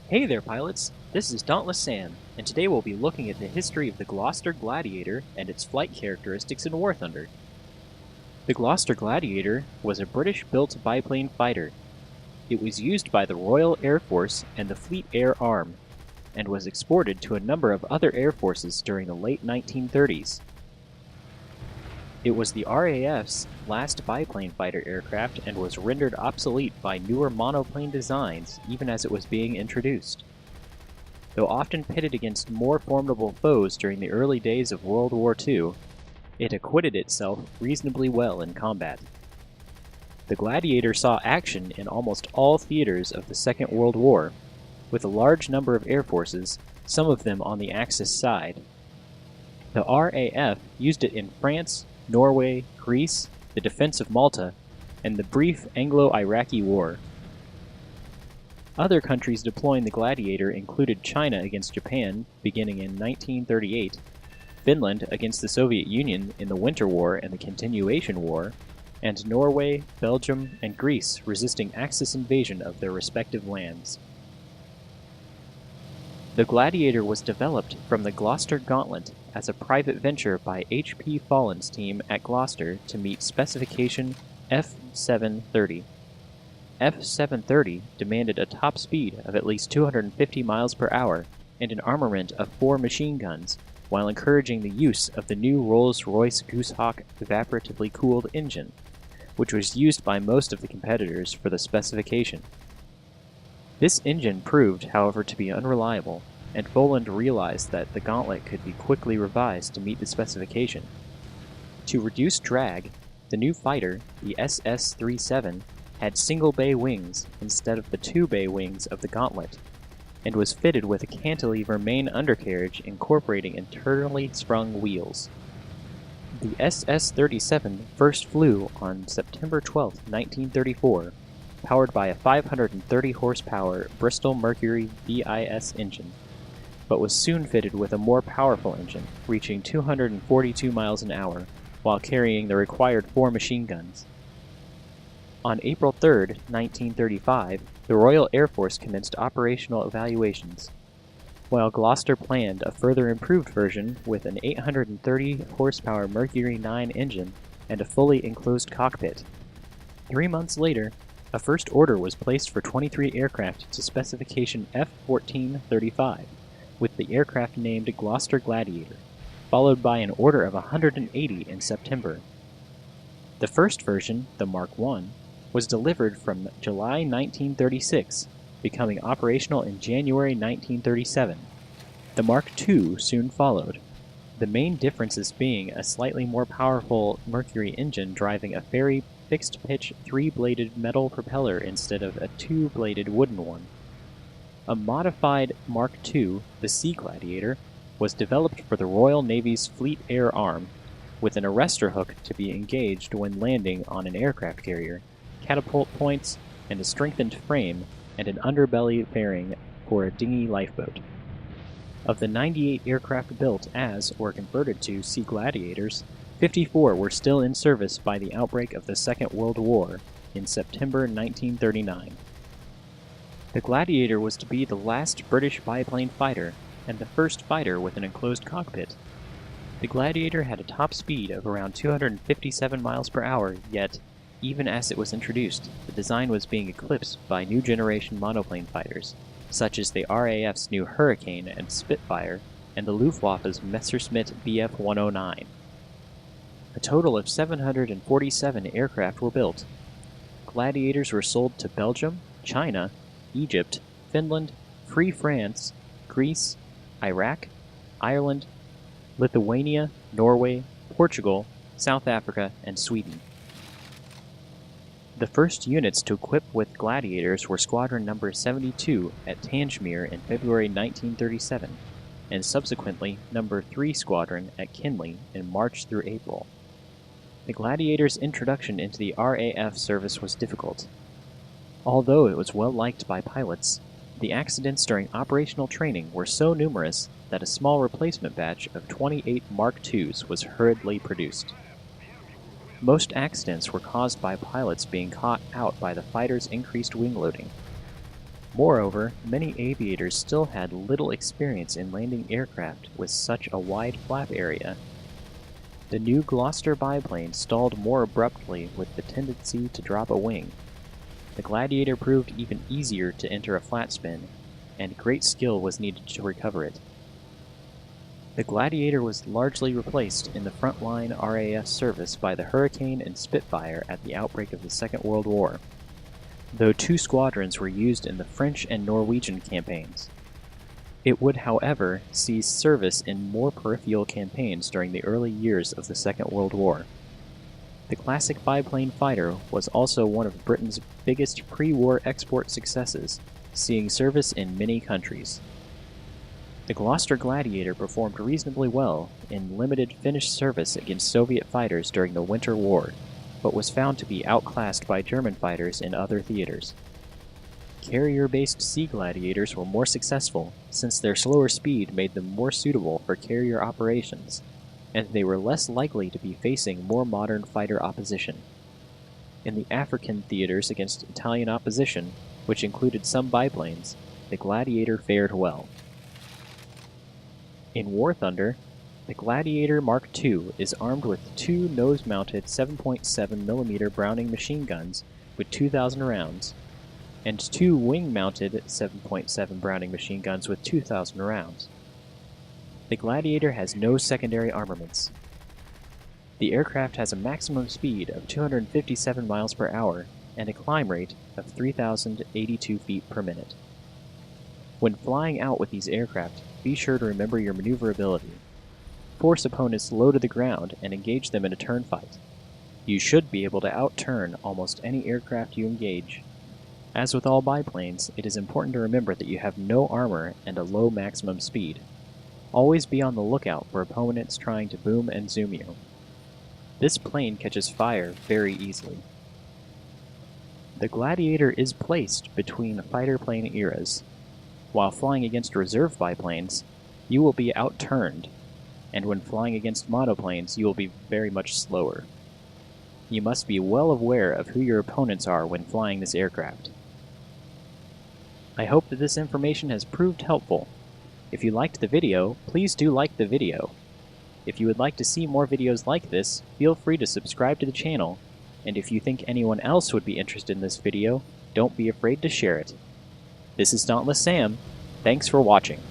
Hey there, pilots! This is Dauntless Sam, and today we'll be looking at the history of the Gloster Gladiator and its flight characteristics in War Thunder. The Gloster Gladiator was a British-built biplane fighter. It was used by the Royal Air Force and the Fleet Air Arm, and was exported to a number of other air forces during the late 1930s. It was the RAF's last biplane fighter aircraft and was rendered obsolete by newer monoplane designs even as it was being introduced. Though often pitted against more formidable foes during the early days of World War II, it acquitted itself reasonably well in combat. The Gladiator saw action in almost all theaters of the Second World War, with a large number of air forces, some of them on the Axis side. The RAF used it in France, Norway, Greece, the defense of Malta, and the brief Anglo-Iraqi War. Other countries deploying the Gladiator included China against Japan, beginning in 1938, Finland against the Soviet Union in the Winter War and the Continuation War, and Norway, Belgium, and Greece resisting Axis invasion of their respective lands. The Gladiator was developed from the Gloster Gauntlet as a private venture by H.P. Follen's team at Gloster to meet specification F730. F730 demanded a top speed of at least 250 miles per hour and an armament of 4 machine guns, while encouraging the use of the new Rolls-Royce Goosehawk evaporatively cooled engine, which was used by most of the competitors for the specification. This engine proved, however, to be unreliable, and Folland realized that the Gauntlet could be quickly revised to meet the specification. To reduce drag, the new fighter, the SS-37, had single-bay wings instead of the 2-bay wings of the Gauntlet, and was fitted with a cantilever main undercarriage incorporating internally sprung wheels. The SS-37 first flew on September 12, 1934, powered by a 530 horsepower Bristol Mercury BIS engine, but was soon fitted with a more powerful engine, reaching 242 miles an hour, while carrying the required 4 machine guns. On April 3, 1935, the Royal Air Force commenced operational evaluations, while Gloster planned a further improved version with an 830 horsepower Mercury 9 engine and a fully enclosed cockpit. 3 months later, a first order was placed for 23 aircraft to specification F-1435, with the aircraft named Gloster Gladiator, followed by an order of 180 in September. The first version, the Mark I, was delivered from July 1936, becoming operational in January 1937. The Mark II soon followed, the main differences being a slightly more powerful Mercury engine driving a very fixed-pitch 3-bladed metal propeller instead of a 2-bladed wooden one. A modified Mark II, the Sea Gladiator, was developed for the Royal Navy's Fleet Air Arm, with an arrestor hook to be engaged when landing on an aircraft carrier, catapult points, and a strengthened frame, and an underbelly fairing for a dinghy lifeboat. Of the 98 aircraft built as, or converted to, Sea Gladiators, 54 were still in service by the outbreak of the Second World War in September 1939. The Gladiator was to be the last British biplane fighter, and the first fighter with an enclosed cockpit. The Gladiator had a top speed of around 257 miles per hour, yet, even as it was introduced, the design was being eclipsed by new generation monoplane fighters, such as the RAF's new Hurricane and Spitfire, and the Luftwaffe's Messerschmitt Bf 109. A total of 747 aircraft were built. Gladiators were sold to Belgium, China, Egypt, Finland, Free France, Greece, Iraq, Ireland, Lithuania, Norway, Portugal, South Africa, and Sweden. The first units to equip with Gladiators were Squadron No. 72 at Tangier in February 1937, and subsequently No. 3 Squadron at Kinley in March through April. The Gladiator's introduction into the RAF service was difficult. Although it was well liked by pilots, the accidents during operational training were so numerous that a small replacement batch of 28 Mark IIs was hurriedly produced. Most accidents were caused by pilots being caught out by the fighter's increased wing loading. Moreover, many aviators still had little experience in landing aircraft with such a wide flap area. The new Gloster biplane stalled more abruptly with the tendency to drop a wing. The Gladiator proved even easier to enter a flat spin, and great skill was needed to recover it. The Gladiator was largely replaced in the frontline RAF service by the Hurricane and Spitfire at the outbreak of the Second World War, though 2 squadrons were used in the French and Norwegian campaigns. It would, however, see service in more peripheral campaigns during the early years of the Second World War. The classic biplane fighter was also one of Britain's biggest pre-war export successes, seeing service in many countries. The Gloster Gladiator performed reasonably well in limited Finnish service against Soviet fighters during the Winter War, but was found to be outclassed by German fighters in other theaters. Carrier-based Sea Gladiators were more successful, since their slower speed made them more suitable for carrier operations, and they were less likely to be facing more modern fighter opposition. In the African theaters against Italian opposition, which included some biplanes, the Gladiator fared well. In War Thunder, the Gladiator Mark II is armed with 2 nose-mounted 7.7mm Browning machine guns with 2,000 rounds, and 2 wing-mounted 7.7 Browning machine guns with 2,000 rounds. The Gladiator has no secondary armaments. The aircraft has a maximum speed of 257 miles per hour and a climb rate of 3,082 feet per minute. When flying out with these aircraft, be sure to remember your maneuverability. Force opponents low to the ground and engage them in a turn fight. You should be able to outturn almost any aircraft you engage. As with all biplanes, it is important to remember that you have no armor and a low maximum speed. Always be on the lookout for opponents trying to boom and zoom you. This plane catches fire very easily. The Gladiator is placed between fighter plane eras. While flying against reserve biplanes, you will be outturned, and when flying against monoplanes, you will be very much slower. You must be well aware of who your opponents are when flying this aircraft. I hope that this information has proved helpful. If you liked the video, please do like the video. If you would like to see more videos like this, feel free to subscribe to the channel, and if you think anyone else would be interested in this video, don't be afraid to share it. This is Dauntless Sam. Thanks for watching.